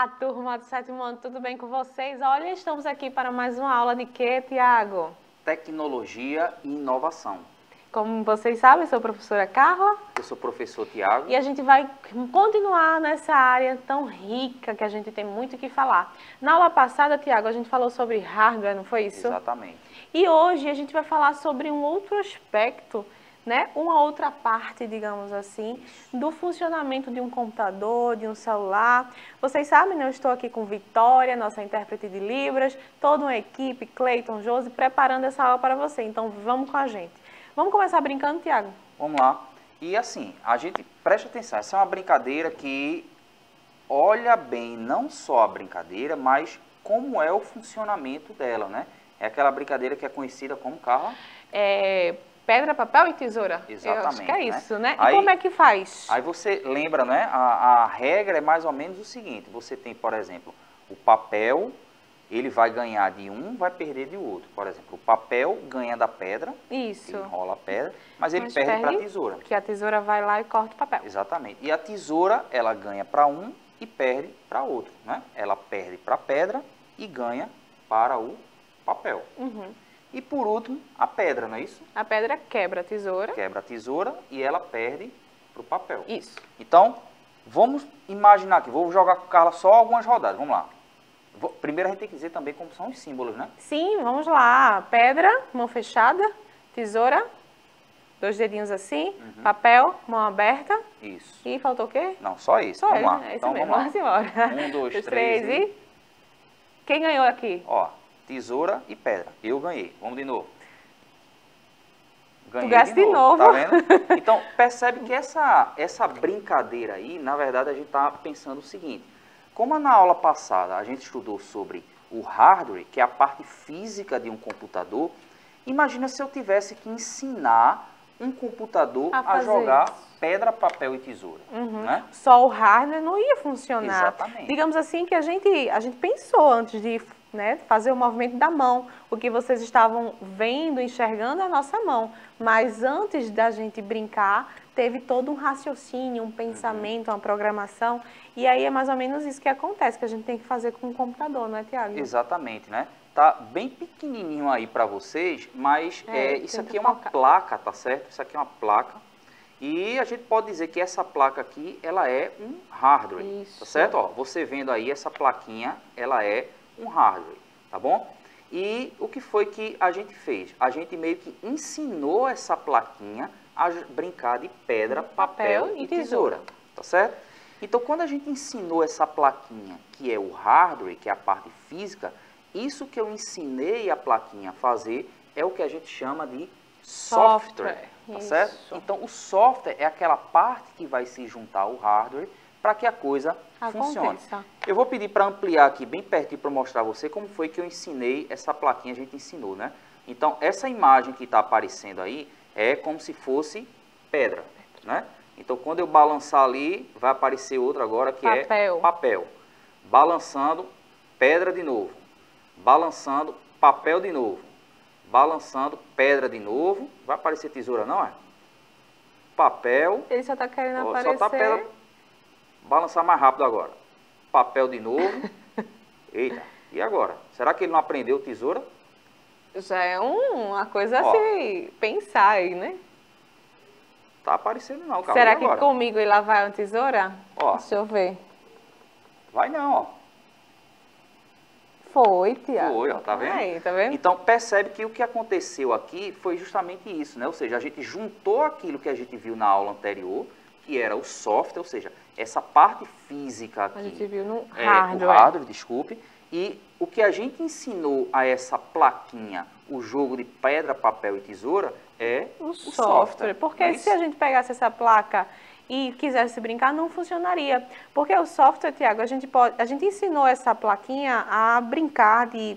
Olá, turma do sétimo ano, tudo bem com vocês? Olha, estamos aqui para mais uma aula de quê, Tiago? Tecnologia e inovação. Como vocês sabem, eu sou a professora Carla. Eu sou o professor Tiago. E a gente vai continuar nessa área tão rica que a gente tem muito o que falar. Na aula passada, Tiago, a gente falou sobre hardware, não foi isso? Exatamente. E hoje a gente vai falar sobre um outro aspecto, né? Uma outra parte, digamos assim, do funcionamento de um computador, de um celular. Vocês sabem, né? Eu estou aqui com Vitória, nossa intérprete de Libras, toda uma equipe, Cleiton, Josi, preparando essa aula para você. Então vamos com a gente. Vamos começar brincando, Tiago? Vamos lá. E assim, a gente presta atenção, essa é uma brincadeira que olha bem não só a brincadeira, mas como é o funcionamento dela, né? É aquela brincadeira que é conhecida como, Carla? Pedra, papel e tesoura. Exatamente. Eu acho que é isso, né? E Aí, como é que faz? Aí você lembra, né? A regra é mais ou menos o seguinte. Você tem, por exemplo, o papel, ele vai ganhar de um, vai perder de outro. Por exemplo, o papel ganha da pedra, Isso. ele enrola a pedra, mas ele perde para a tesoura. Porque a tesoura vai lá e corta o papel. Exatamente. E a tesoura, ela ganha para um e perde para outro, né? Ela perde para a pedra e ganha para o papel. Uhum. E por último, a pedra, não é isso? A pedra quebra a tesoura. Quebra a tesoura e ela perde para o papel. Isso. Então, vamos imaginar aqui, vou jogar com a Carla só algumas rodadas, vamos lá. Primeiro a gente tem que dizer também como são os símbolos, né? Sim, vamos lá. Pedra, mão fechada, tesoura, dois dedinhos assim, papel, mão aberta. Isso. E faltou o quê? Não, só isso. Só Vamos ele, lá. né? É isso Então mesmo, vamos lá. vamos embora. 1, 2, 3 e... Quem ganhou aqui? Ó, tesoura e pedra. Eu ganhei. Vamos de novo. Tu ganhaste de novo. Tá vendo? Então, percebe que essa brincadeira aí, na verdade, a gente tá pensando o seguinte. Como na aula passada a gente estudou sobre o hardware, que é a parte física de um computador, imagina se eu tivesse que ensinar um computador a jogar pedra, papel e tesoura. Né? Só o hardware não ia funcionar. Exatamente. Digamos assim que a gente pensou antes de fazer o movimento da mão, o que vocês estavam vendo, enxergando a nossa mão. Mas antes da gente brincar, teve todo um raciocínio, um pensamento, uma programação. E aí é mais ou menos isso que acontece, que a gente tem que fazer com o computador, não é, Tiago? Exatamente, né? Tá bem pequenininho aí para vocês, mas isso aqui é uma placa, tá certo? Isso aqui é uma placa. E a gente pode dizer que essa placa aqui, ela é um hardware, Isso. Tá certo? Ó, você vendo aí essa plaquinha, ela é um hardware, tá bom? E o que foi que a gente fez? A gente meio que ensinou essa plaquinha a brincar de pedra, papel e tesoura, tá certo? Então, quando a gente ensinou essa plaquinha, que é o hardware, que é a parte física, isso que eu ensinei a plaquinha a fazer é o que a gente chama de software, tá certo? Então, o software é aquela parte que vai se juntar ao hardware para que a coisa funcione. Eu vou pedir para ampliar aqui bem pertinho para mostrar a você como foi que eu ensinei essa plaquinha, a gente ensinou, né? Então, essa imagem que está aparecendo aí é como se fosse pedra, né? Então, quando eu balançar ali, vai aparecer outra agora que é papel. Balançando, pedra de novo. Balançando, papel de novo. Balançando, pedra de novo. Vai aparecer tesoura não, é? Papel. Ele só está querendo aparecer. Só tá pedra. Balançar mais rápido agora. Papel de novo. Eita, e agora? Será que ele não aprendeu tesoura? Já é uma coisa assim, pensar aí, né? Tá aparecendo não, Carla. Será que comigo ele lá vai uma tesoura? Ó. Deixa eu ver. Vai não, ó. Foi, Tiago. Foi, ó, tá vendo? Aí, tá vendo? Então, percebe que o que aconteceu aqui foi justamente isso, né? Ou seja, a gente juntou aquilo que a gente viu na aula anterior, que era o software, ou seja, essa parte física aqui. A gente viu no hardware. O hardware, desculpe. E o que a gente ensinou a essa plaquinha, o jogo de pedra, papel e tesoura, é o software. Porque se a gente pegasse essa placa e quisesse brincar, não funcionaria. Porque o software, Tiago, a gente ensinou essa plaquinha a brincar de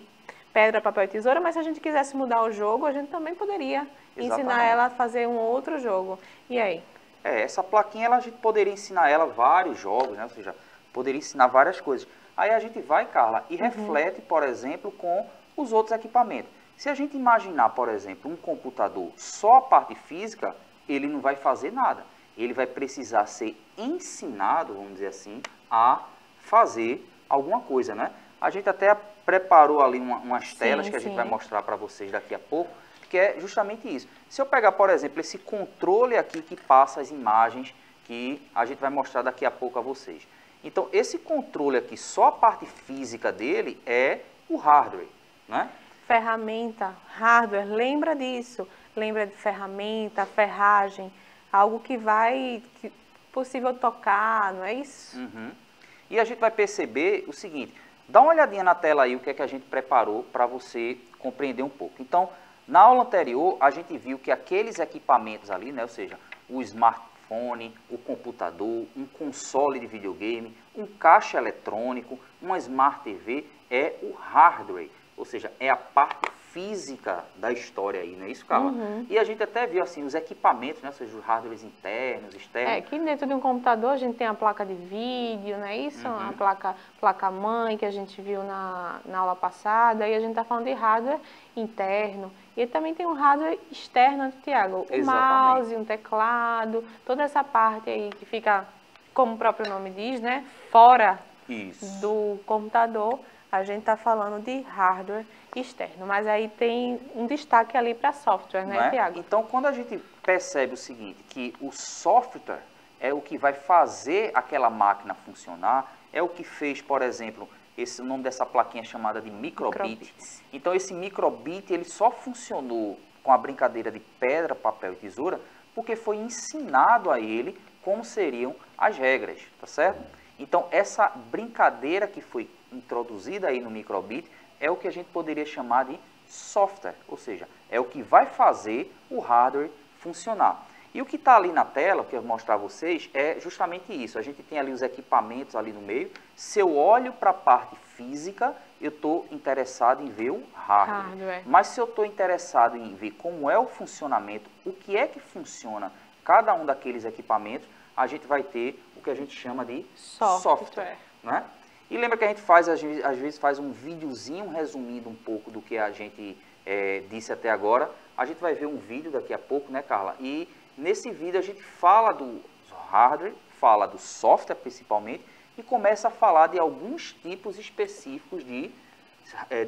pedra, papel e tesoura, mas se a gente quisesse mudar o jogo, a gente também poderia ensinar ela a fazer um outro jogo. E aí? Essa plaquinha a gente poderia ensinar ela vários jogos, né? Ou seja, poderia ensinar várias coisas. Aí a gente vai, Carla, e reflete, por exemplo, com os outros equipamentos. Se a gente imaginar, por exemplo, um computador só a parte física, ele não vai fazer nada. Ele vai precisar ser ensinado, vamos dizer assim, a fazer alguma coisa, né? A gente até preparou ali umas telas que a gente vai sim. mostrar para vocês daqui a pouco, que é justamente isso. Se eu pegar, por exemplo, esse controle aqui que passa as imagens que a gente vai mostrar daqui a pouco a vocês. Então, esse controle aqui, só a parte física dele é o hardware, né? Ferramenta, hardware, lembra disso. Lembra de ferramenta, ferragem, algo que possível tocar, não é isso? Uhum. E a gente vai perceber o seguinte, dá uma olhadinha na tela aí, o que é que a gente preparou para você compreender um pouco. Então, na aula anterior, a gente viu que aqueles equipamentos ali, né, ou seja, o smartphone, o computador, um console de videogame, um caixa eletrônico, uma Smart TV, é o hardware, ou seja, é a parte física da história aí, não é isso, Carla? Uhum. E a gente até viu assim os equipamentos, né, ou seja, os hardwares internos, externos. Aqui dentro de um computador a gente tem a placa de vídeo, não é isso? Uhum. A placa-mãe que a gente viu na aula passada, e a gente está falando de hardware interno. E também tem um hardware externo, Tiago, o mouse, um teclado, toda essa parte aí que fica, como o próprio nome diz, né, fora do computador. A gente está falando de hardware externo, mas aí tem um destaque ali para software, né, Tiago? Então, quando a gente percebe o seguinte, que o software é o que vai fazer aquela máquina funcionar, é o que fez, por exemplo, o nome dessa plaquinha chamada de microbit. Então, esse microbit, ele só funcionou com a brincadeira de pedra, papel e tesoura, porque foi ensinado a ele como seriam as regras, tá certo? Então, essa brincadeira que foi introduzida aí no microbit é o que a gente poderia chamar de software, ou seja, é o que vai fazer o hardware funcionar. E o que está ali na tela, que eu vou mostrar a vocês, é justamente isso. A gente tem ali os equipamentos ali no meio. Se eu olho para a parte física, eu estou interessado em ver o hardware. Mas se eu estou interessado em ver como é o funcionamento, o que é que funciona cada um daqueles equipamentos, a gente vai ter o que a gente chama de software, né? E lembra que a gente faz, às vezes faz um videozinho resumindo um pouco do que a gente disse até agora. A gente vai ver um vídeo daqui a pouco, né, Carla? E nesse vídeo a gente fala do hardware, fala do software principalmente, e começa a falar de alguns tipos específicos de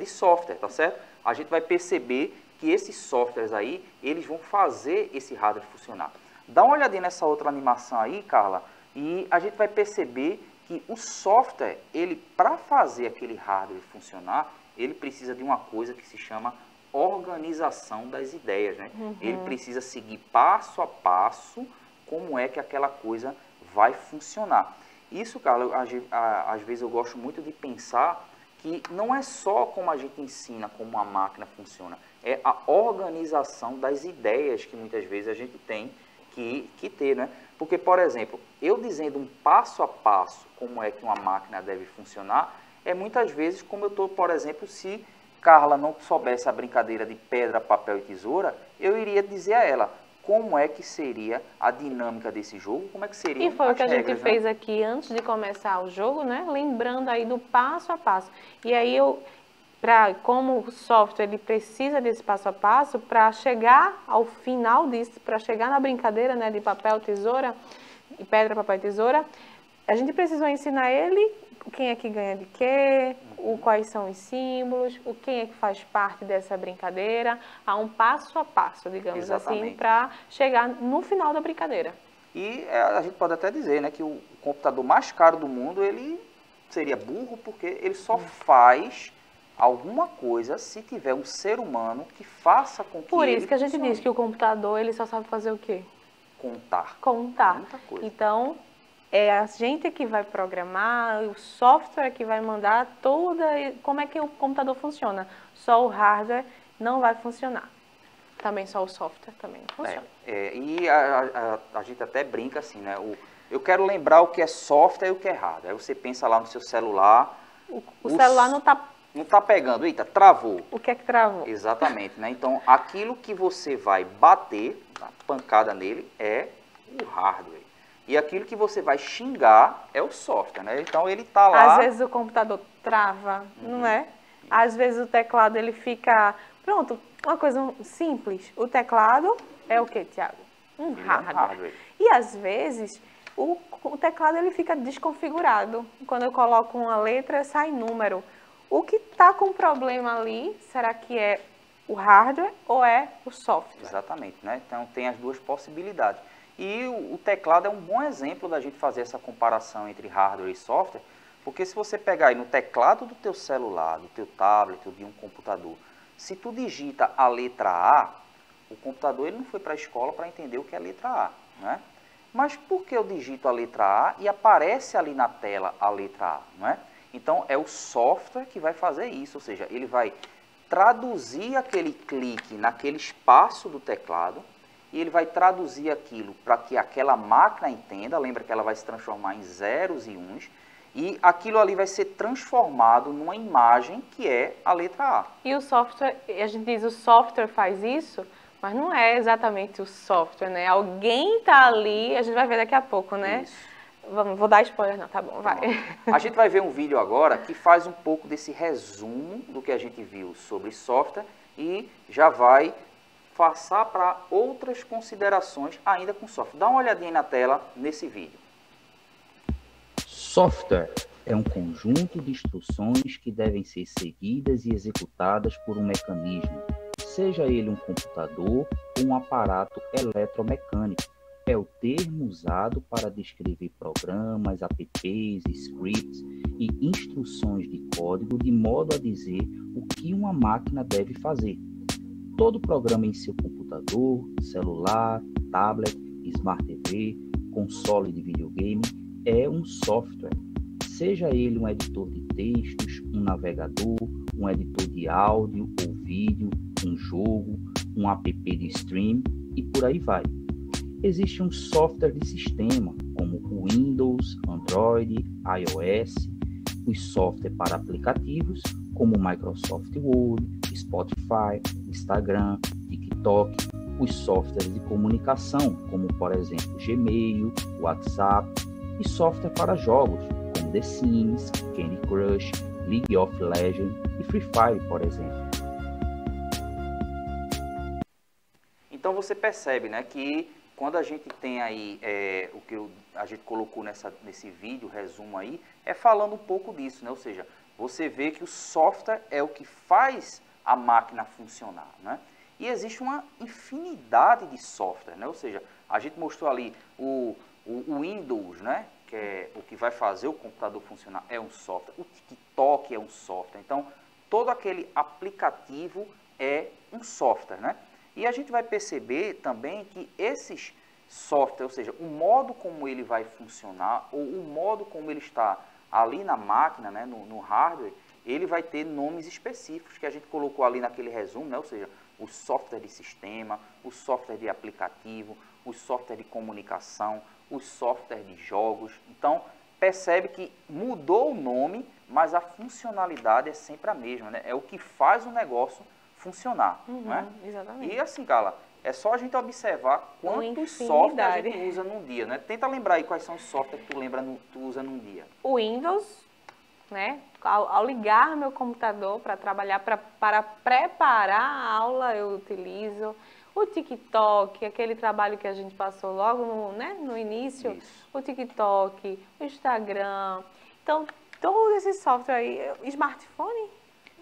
software, tá certo? A gente vai perceber que esses softwares aí, eles vão fazer esse hardware funcionar. Dá uma olhadinha nessa outra animação aí, Carla, e a gente vai perceber que o software, ele para fazer aquele hardware funcionar, ele precisa de uma coisa que se chama organização das ideias, né? Uhum. Ele precisa seguir passo a passo como é que aquela coisa vai funcionar. Isso, Carla, às vezes eu gosto muito de pensar que não é só como a gente ensina como a máquina funciona, é a organização das ideias que muitas vezes a gente tem que ter, né? Porque, por exemplo, eu dizendo um passo a passo como é que uma máquina deve funcionar, é muitas vezes como eu estou, por exemplo, se Carla não soubesse a brincadeira de pedra, papel e tesoura, eu iria dizer a ela como é que seria a dinâmica desse jogo, como é que seria. E foi o que a gente fez aqui antes de começar o jogo, né? Lembrando aí do passo a passo. E aí como o software ele precisa desse passo a passo para chegar ao final disso, para chegar na brincadeira, né, de papel, tesoura, pedra, papel e tesoura, a gente precisou ensinar ele quem é que ganha de quê, quais são os símbolos, quem é que faz parte dessa brincadeira, há um passo a passo, digamos assim, para chegar no final da brincadeira. E a gente pode até dizer, né, que o computador mais caro do mundo, ele seria burro porque ele só faz alguma coisa se tiver um ser humano que faça com que Por isso que a gente diz que o computador, ele só sabe fazer o quê? Contar. Muita coisa. Então, é a gente que vai programar, o software que vai mandar como é que o computador funciona. Só o hardware não vai funcionar. Também só o software também não funciona. E a gente até brinca assim, né? Eu quero lembrar o que é software e o que é hardware. Aí você pensa lá no seu celular. O celular não está pegando. Eita, travou. O que é que travou? Exatamente, né? Então, aquilo que você vai bater, a pancada nele, é o hardware. E aquilo que você vai xingar é o software, né? Então, ele está lá... Às vezes o computador trava, não é? Às vezes o teclado, ele fica... Pronto, uma coisa simples. O teclado é o quê, Tiago? Um hardware. E às vezes o teclado ele fica desconfigurado. Quando eu coloco uma letra, sai número. O que está com problema ali, será que é o hardware ou é o software? Exatamente, né? Então tem as duas possibilidades. E o teclado é um bom exemplo da gente fazer essa comparação entre hardware e software, porque se você pegar aí no teclado do teu celular, do teu tablet ou de um computador, se tu digita a letra A, o computador ele não foi para a escola para entender o que é a letra A, né? Mas por que eu digito a letra A e aparece ali na tela a letra A, não é? Então é o software que vai fazer isso, ou seja, ele vai traduzir aquele clique naquele espaço do teclado e ele vai traduzir aquilo para que aquela máquina entenda, lembra que ela vai se transformar em zeros e uns, e aquilo ali vai ser transformado numa imagem que é a letra A. E o software, a gente diz o software faz isso, mas não é exatamente o software, né? Alguém tá ali, a gente vai ver daqui a pouco, né? Isso. Vou dar spoiler não, tá bom, vai. A gente vai ver um vídeo agora que faz um pouco desse resumo do que a gente viu sobre software e já vai passar para outras considerações ainda com software. Dá uma olhadinha na tela nesse vídeo. Software é um conjunto de instruções que devem ser seguidas e executadas por um mecanismo, seja ele um computador ou um aparato eletromecânico. É o termo usado para descrever programas, apps, scripts e instruções de código de modo a dizer o que uma máquina deve fazer. Todo programa em seu computador, celular, tablet, Smart TV, console de videogame é um software. Seja ele um editor de textos, um navegador, um editor de áudio ou vídeo, um jogo, um app de stream e por aí vai. Existe um software de sistema, como o Windows, Android, iOS, os softwares para aplicativos, como o Microsoft Word, Spotify, Instagram, TikTok, os softwares de comunicação, como por exemplo Gmail, WhatsApp, e software para jogos, como The Sims, Candy Crush, League of Legends e Free Fire, por exemplo. Então você percebe, né, que quando a gente tem aí o que a gente colocou nesse vídeo, resumo aí, é falando um pouco disso, né? Ou seja, você vê que o software é o que faz a máquina funcionar, né? E existe uma infinidade de software, né? Ou seja, a gente mostrou ali o Windows, né? Que é o que vai fazer o computador funcionar, é um software. O TikTok é um software. Então, todo aquele aplicativo é um software, né? E a gente vai perceber também que esses softwares, ou seja, o modo como ele vai funcionar, ou o modo como ele está ali na máquina, né, no hardware, ele vai ter nomes específicos que a gente colocou ali naquele resumo, né? Ou seja, o software de sistema, o software de aplicativo, o software de comunicação, o software de jogos. Então, percebe que mudou o nome, mas a funcionalidade é sempre a mesma, né? É o que faz o negócio funcionar, né? Exatamente. E assim, Carla, é só a gente observar quantos softwares a gente usa num dia, né? Tenta lembrar aí quais são os softwares que tu usa num dia. O Windows, né? Ao ligar meu computador para trabalhar, para preparar a aula, eu utilizo. O TikTok, aquele trabalho que a gente passou logo no início. Isso. O TikTok, o Instagram. Então, todo esse software aí, smartphone,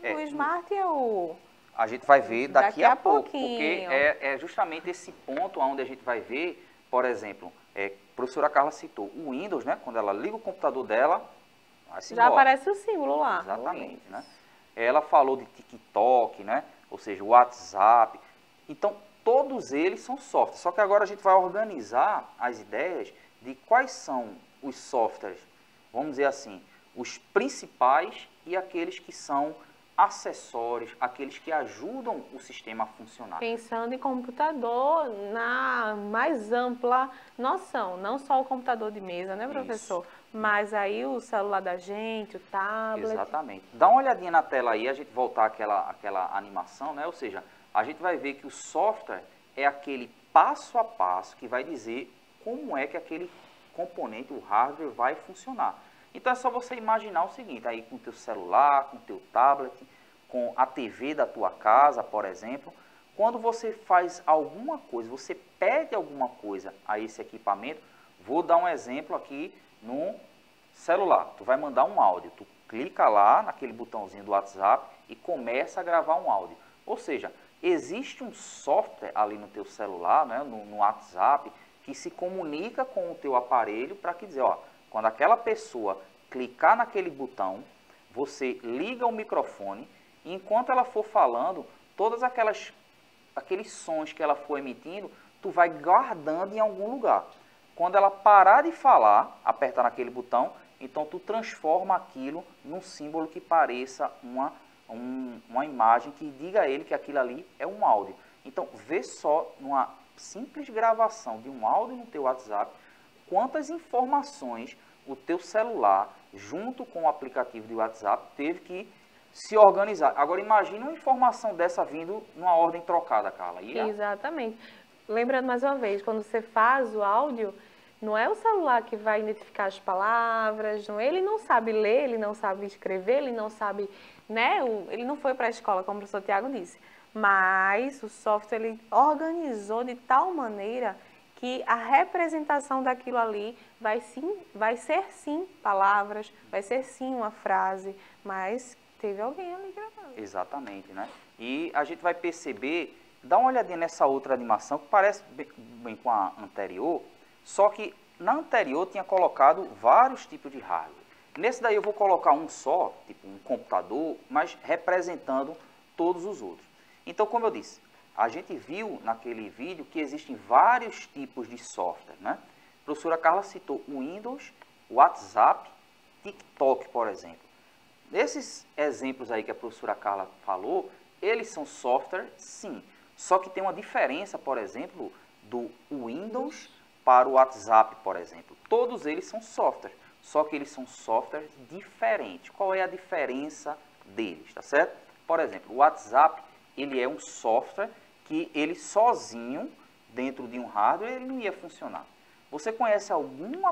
o Smart é o... A gente vai ver daqui a pouco, porque é justamente esse ponto onde a gente vai ver, por exemplo, a professora Carla citou o Windows, né? Quando ela liga o computador dela, já aparece o símbolo lá. Exatamente, né? Ela falou de TikTok, né? Ou seja, o WhatsApp. Então, todos eles são softwares. Só que agora a gente vai organizar as ideias de quais são os softwares, vamos dizer assim, os principais e aqueles que são acessórios, aqueles que ajudam o sistema a funcionar. Pensando em computador na mais ampla noção, não só o computador de mesa, né, professor? Isso. Mas aí o celular da gente, o tablet. Exatamente. Dá uma olhadinha na tela aí, a gente voltar àquela animação, né? Ou seja, a gente vai ver que o software é aquele passo a passo que vai dizer como é que aquele componente, o hardware, vai funcionar. Então é só você imaginar o seguinte, aí com o teu celular, com o teu tablet, com a TV da tua casa, por exemplo, quando você faz alguma coisa, você pede alguma coisa a esse equipamento, Vou dar um exemplo aqui no celular. Tu vai mandar um áudio, tu clica lá naquele botãozinho do WhatsApp e começa a gravar um áudio. Ou seja, existe um software ali no teu celular, né, no WhatsApp, que se comunica com o teu aparelho para que dizer, ó, quando aquela pessoa clicar naquele botão, você liga o microfone e enquanto ela for falando, todas aqueles sons que ela for emitindo, tu vai guardando em algum lugar. Quando ela parar de falar, apertar naquele botão, então tu transforma aquilo num símbolo que pareça uma imagem que diga a ele que aquilo ali é um áudio. Então, vê só numa simples gravação de um áudio no teu WhatsApp, quantas informações o teu celular, junto com o aplicativo de WhatsApp, teve que se organizar. Agora, imagine uma informação dessa vindo numa ordem trocada, Carla. Exatamente. Lembrando mais uma vez, quando você faz o áudio, não é o celular que vai identificar as palavras, ele não sabe ler, ele não sabe escrever, ele não sabe, né? Ele não foi para a escola, como o professor Tiago disse. Mas o software ele organizou de tal maneira que a representação daquilo ali vai ser sim palavras, vai ser sim uma frase, mas teve alguém ali gravando. Exatamente, né? E a gente vai perceber, dá uma olhadinha nessa outra animação que parece bem com a anterior, só que na anterior tinha colocado vários tipos de hardware. Nesse daí eu vou colocar um só, tipo um computador, mas representando todos os outros. Então, como eu disse, a gente viu naquele vídeo que existem vários tipos de software, né? A professora Carla citou o Windows, o WhatsApp, TikTok, por exemplo. Esses exemplos aí que a professora Carla falou, eles são software, sim. Só que tem uma diferença, por exemplo, do Windows para o WhatsApp, por exemplo. Todos eles são software, só que eles são softwares diferentes. Qual é a diferença deles, tá certo? Por exemplo, o WhatsApp, ele é um software que ele sozinho, dentro de um hardware, ele não ia funcionar. Você conhece algum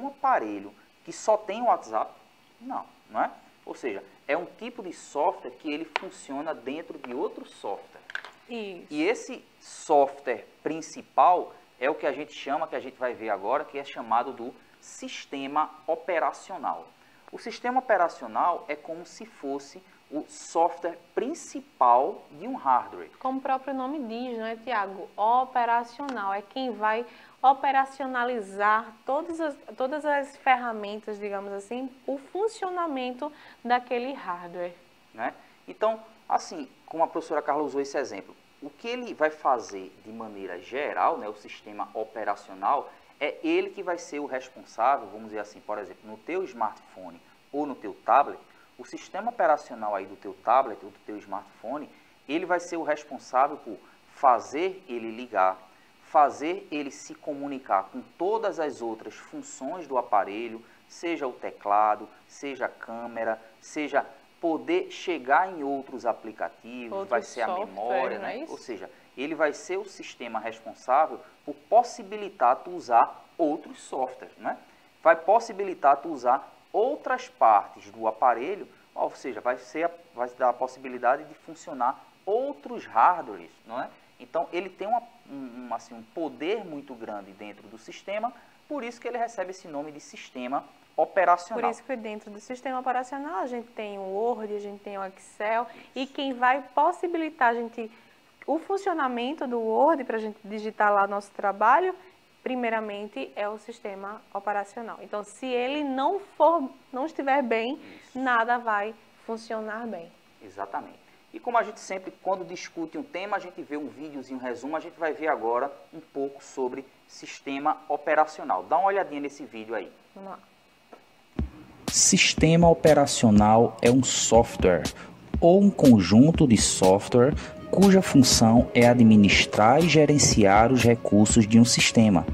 aparelho que só tem o WhatsApp? Não, não é? Ou seja, é um tipo de software que ele funciona dentro de outro software. Isso. E esse software principal é o que a gente chama, que a gente vai ver agora, que é chamado do sistema operacional. O sistema operacional é como se fosse o software principal de um hardware. Como o próprio nome diz, não é, Tiago? Operacional, é quem vai operacionalizar todas as ferramentas, digamos assim, o funcionamento daquele hardware. Né? Então, assim, como a professora Carla usou esse exemplo, o que ele vai fazer de maneira geral, né, o sistema operacional, é ele que vai ser o responsável, vamos dizer assim, por exemplo, no teu smartphone ou no teu tablet, o sistema operacional aí do teu tablet ou do teu smartphone, ele vai ser o responsável por fazer ele ligar, fazer ele se comunicar com todas as outras funções do aparelho, seja o teclado, seja a câmera, seja poder chegar em outros aplicativos, vai ser a memória, né? Ou seja, ele vai ser o sistema responsável por possibilitar tu usar outros softwares, né? Vai possibilitar tu usar outras partes do aparelho, ou seja, vai dar a possibilidade de funcionar outros hardwares, não é? Então, ele tem um poder muito grande dentro do sistema, por isso que ele recebe esse nome de sistema operacional. Por isso que dentro do sistema operacional a gente tem o Word, a gente tem o Excel, e quem vai possibilitar o funcionamento do Word para a gente digitar lá nosso trabalho, primeiramente é o sistema operacional. Então, se ele não estiver bem, nada vai funcionar bem. Exatamente. E como a gente sempre, quando discute um tema, a gente vê um videozinho, um resumo, a gente vai ver agora um pouco sobre sistema operacional. Dá uma olhadinha nesse vídeo aí. Vamos lá. Sistema operacional é um software ou um conjunto de software cuja função é administrar e gerenciar os recursos de um sistema,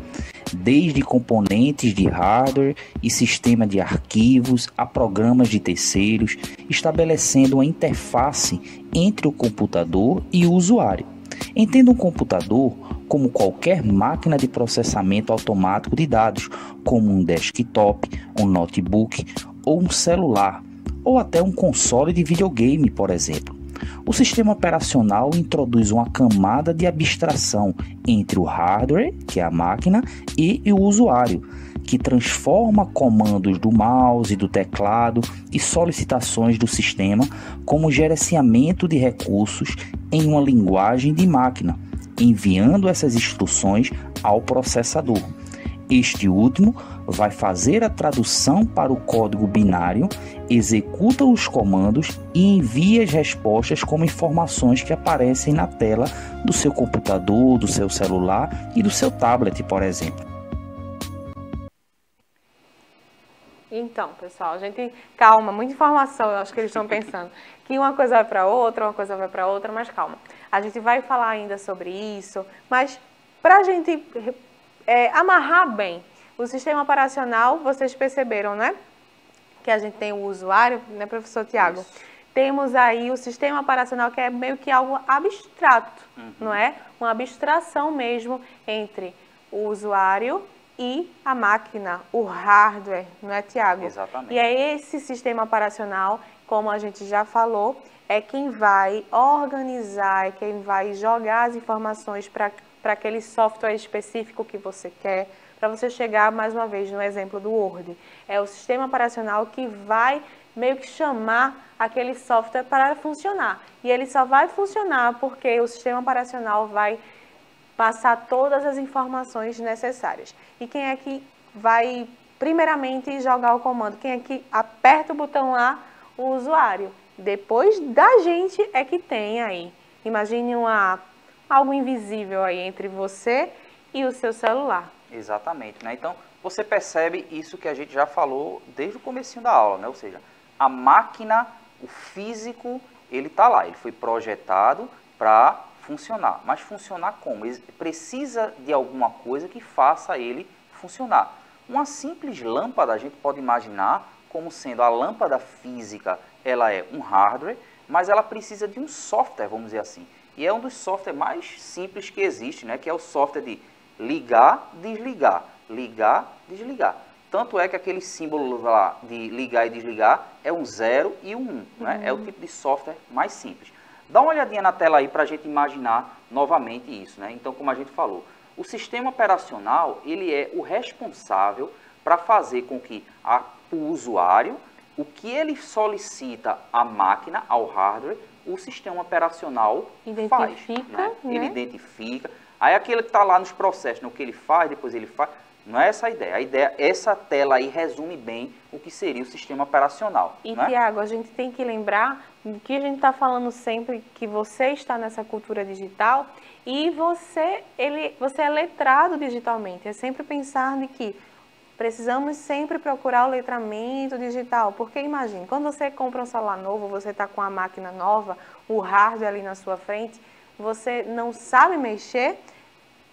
desde componentes de hardware e sistema de arquivos a programas de terceiros, estabelecendo uma interface entre o computador e o usuário. Entenda um computador como qualquer máquina de processamento automático de dados, como um desktop, um notebook ou um celular, ou até um console de videogame, por exemplo. O sistema operacional introduz uma camada de abstração entre o hardware, que é a máquina, e o usuário, que transforma comandos do mouse, do teclado e solicitações do sistema como gerenciamento de recursos em uma linguagem de máquina, enviando essas instruções ao processador. Este último vai fazer a tradução para o código binário, executa os comandos e envia as respostas como informações que aparecem na tela do seu computador, do seu celular e do seu tablet, por exemplo. Então, pessoal, calma, muita informação, eu acho que eles estão pensando que uma coisa vai para outra, uma coisa vai para outra, mas calma. A gente vai falar ainda sobre isso, mas para a gente amarrar bem o sistema operacional, vocês perceberam, né? Que a gente tem o usuário, né, professor Tiago? Temos aí o sistema operacional que é meio que algo abstrato, não é? Uma abstração mesmo entre o usuário e a máquina, o hardware, não é, Tiago? Exatamente. E é esse sistema operacional, como a gente já falou, é quem vai organizar, é quem vai jogar as informações para aquele software específico que você quer, para você chegar, mais uma vez, no exemplo do Word. É o sistema operacional que vai meio que chamar aquele software para funcionar. E ele só vai funcionar porque o sistema operacional vai passar todas as informações necessárias. E quem é que vai, primeiramente, jogar o comando? Quem é que aperta o botão lá? O usuário. Depois da gente é que tem aí. Imagine algo invisível aí entre você e o seu celular. Exatamente, né? Então, você percebe isso que a gente já falou desde o comecinho da aula, né? Ou seja, a máquina, o físico, ele está lá, ele foi projetado para funcionar. Mas funcionar como? Ele precisa de alguma coisa que faça ele funcionar. Uma simples lâmpada, a gente pode imaginar como sendo a lâmpada física, ela é um hardware, mas ela precisa de um software, vamos dizer assim. E é um dos softwares mais simples que existe, né? Que é o software de ligar, desligar, ligar, desligar. Tanto é que aquele símbolo lá de ligar e desligar é um 0 e um 1, né? É o tipo de software mais simples. Dá uma olhadinha na tela aí para a gente imaginar novamente isso, né? Então, como a gente falou, o sistema operacional, ele é o responsável para fazer com que o usuário, o que ele solicita à máquina, ao hardware, o sistema operacional faz. Né? Ele identifica. Aí aquele que está lá nos processos, o que ele faz, depois ele faz. Não é essa a ideia. A ideia, essa tela aí resume bem o que seria o sistema operacional. E, né? Tiago, a gente tem que lembrar que a gente está falando sempre que você está nessa cultura digital e você é letrado digitalmente. É sempre pensar de que precisamos sempre procurar o letramento digital. Porque imagine, quando você compra um celular novo, você está com a máquina nova, o hardware ali na sua frente, você não sabe mexer,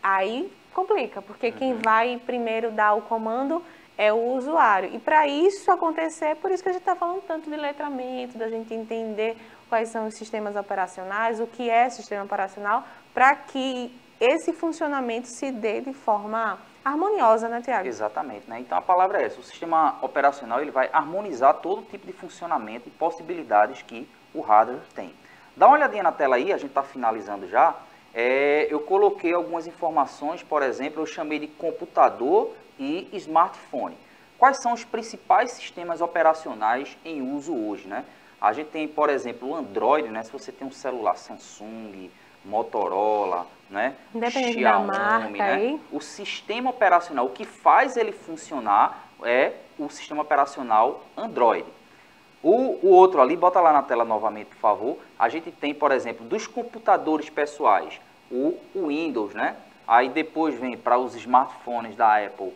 aí complica, porque quem vai primeiro dar o comando é o usuário. E para isso acontecer, por isso que a gente está falando tanto de letramento, da gente entender quais são os sistemas operacionais, o que é sistema operacional, para que esse funcionamento se dê de forma harmoniosa, né, Tiago? Exatamente, né? Então a palavra é essa, o sistema operacional ele vai harmonizar todo tipo de funcionamento e possibilidades que o hardware tem. Dá uma olhadinha na tela aí, a gente está finalizando já. Eu coloquei algumas informações, por exemplo, eu chamei de computador e smartphone. Quais são os principais sistemas operacionais em uso hoje, né? A gente tem, por exemplo, o Android, né? Se você tem um celular Samsung, Motorola, né? Independente da marca, né? aí. O sistema operacional, o que faz ele funcionar é o sistema operacional Android. O outro ali, bota lá na tela novamente, por favor. A gente tem, por exemplo, dos computadores pessoais, o Windows, né? Aí depois vem para os smartphones da Apple,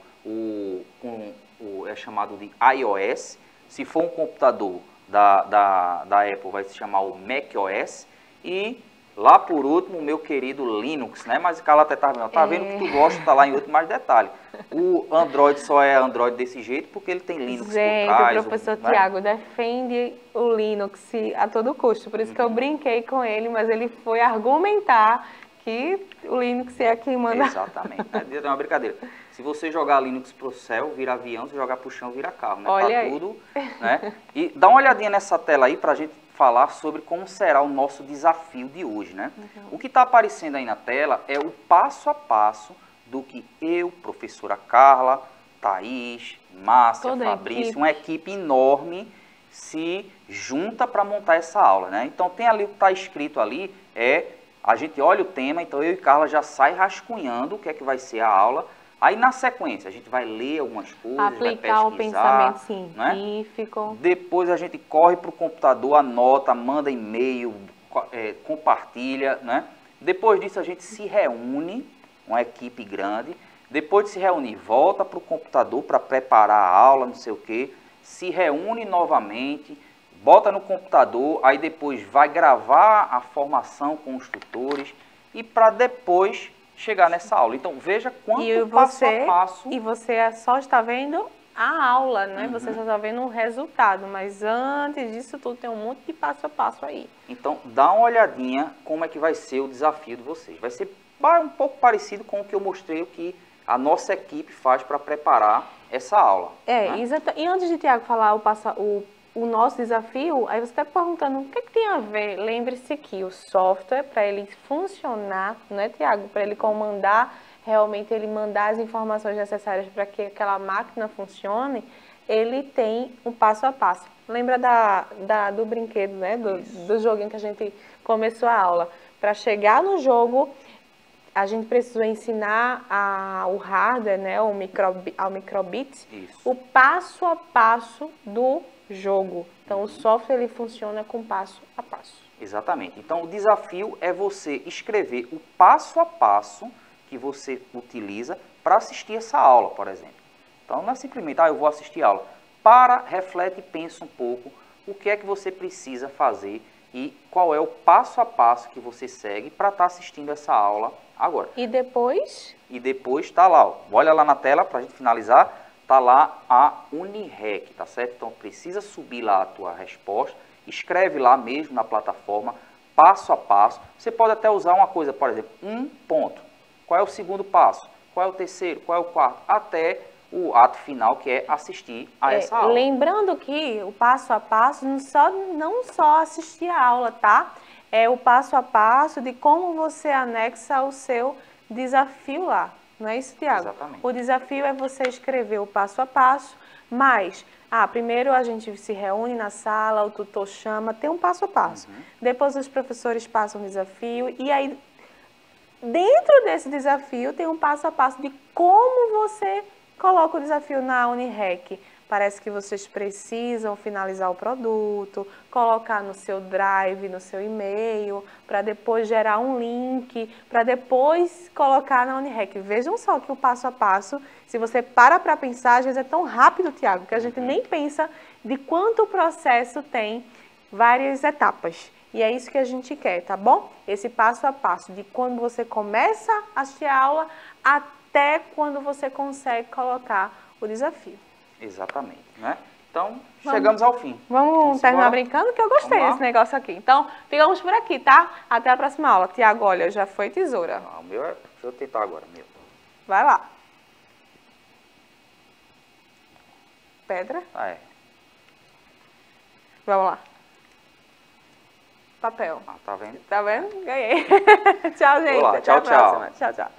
é chamado de iOS. Se for um computador da Apple, vai se chamar o macOS. E lá por último, o meu querido Linux, né? Mas o cara até tá vendo que tu gosta, tá lá em outro mais detalhe. O Android só é Android desse jeito porque ele tem Linux por trás. O professor Tiago defende o Linux a todo custo, por isso que eu brinquei com ele, mas ele foi argumentar que o Linux é quem manda. Exatamente, é uma brincadeira. Se você jogar Linux pro céu, vira avião, se jogar pro chão, vira carro, né? Olha pra aí. tudo, né? E dá uma olhadinha nessa tela aí pra gente falar sobre como será o nosso desafio de hoje, né? O que está aparecendo aí na tela é o passo a passo do que eu, professora Carla, Thaís, Márcia, Toda a Fabrício, equipe. uma equipe enorme se junta para montar essa aula, né? Então tem ali o que está escrito ali, a gente olha o tema, então eu e Carla já sai rascunhando o que é que vai ser a aula. Aí na sequência a gente vai ler algumas coisas, Aplicar o vai pesquisar, pensamento né? científico. Depois a gente corre para o computador, anota, manda e-mail, compartilha, né? Depois disso a gente se reúne, uma equipe grande. Depois de se reunir, volta para o computador para preparar a aula, não sei o quê. Se reúne novamente, bota no computador, aí depois vai gravar a formação com os tutores e para depois chegar nessa aula. Então veja quanto passo a passo. E você só está vendo a aula, né? Você só está vendo o resultado, mas antes disso tudo tem um monte de passo a passo aí. Então dá uma olhadinha como é que vai ser o desafio de vocês. Vai ser um pouco parecido com o que eu mostrei, o que a nossa equipe faz para preparar essa aula. Né? Exato. E antes de Tiago falar o nosso desafio, aí você está perguntando o que tem a ver. Lembre-se que o software, para ele funcionar, não é, Tiago? Para ele comandar, realmente ele mandar as informações necessárias para que aquela máquina funcione, ele tem um passo a passo. Lembra do brinquedo, né? Do joguinho que a gente começou a aula. Para chegar no jogo, a gente precisou ensinar o hardware, né, ao microbit, o passo a passo do jogo. Então, o software ele funciona com passo a passo. Exatamente. Então, o desafio é você escrever o passo a passo que você utiliza para assistir essa aula, por exemplo. Então, não é simplesmente, eu vou assistir a aula. Para, reflete e pensa um pouco o que é que você precisa fazer e qual é o passo a passo que você segue para estar assistindo essa aula agora. E depois? E depois está lá, ó, olha lá na tela para a gente finalizar, está lá a Unirec, tá certo? Então precisa subir lá a tua resposta, escreve lá mesmo na plataforma, passo a passo. Você pode até usar uma coisa, por exemplo, um ponto. Qual é o segundo passo? Qual é o terceiro? Qual é o quarto? Até o ato final, que é assistir a essa aula. Lembrando que o passo a passo não só assistir a aula, tá? É o passo a passo de como você anexa o seu desafio lá. Não é isso, Tiago? Exatamente. O desafio é você escrever o passo a passo, mas primeiro a gente se reúne na sala, o tutor chama, tem um passo a passo. Depois os professores passam o desafio e aí dentro desse desafio tem um passo a passo de como você coloca o desafio na Unirec. Parece que vocês precisam finalizar o produto, colocar no seu drive, no seu e-mail, para depois gerar um link, para depois colocar na Unirec. Vejam só que o passo a passo, se você para pensar, às vezes é tão rápido, Tiago, que a gente nem pensa de quanto o processo tem várias etapas. E é isso que a gente quer, tá bom? Esse passo a passo de quando você começa a assistir a aula até quando você consegue colocar o desafio. Exatamente, né? Então, chegamos ao fim. Vamos terminar brincando, que eu gostei desse negócio aqui. Então, ficamos por aqui, tá? Até a próxima aula. Tiago, olha, já foi tesoura. O meu deixa eu tentar agora, meu. Vai lá. Pedra. Vamos lá. Papel. Tá vendo? Tá vendo? Ganhei. Tchau, gente. Olá, Até a tchau. próxima. Tchau, tchau.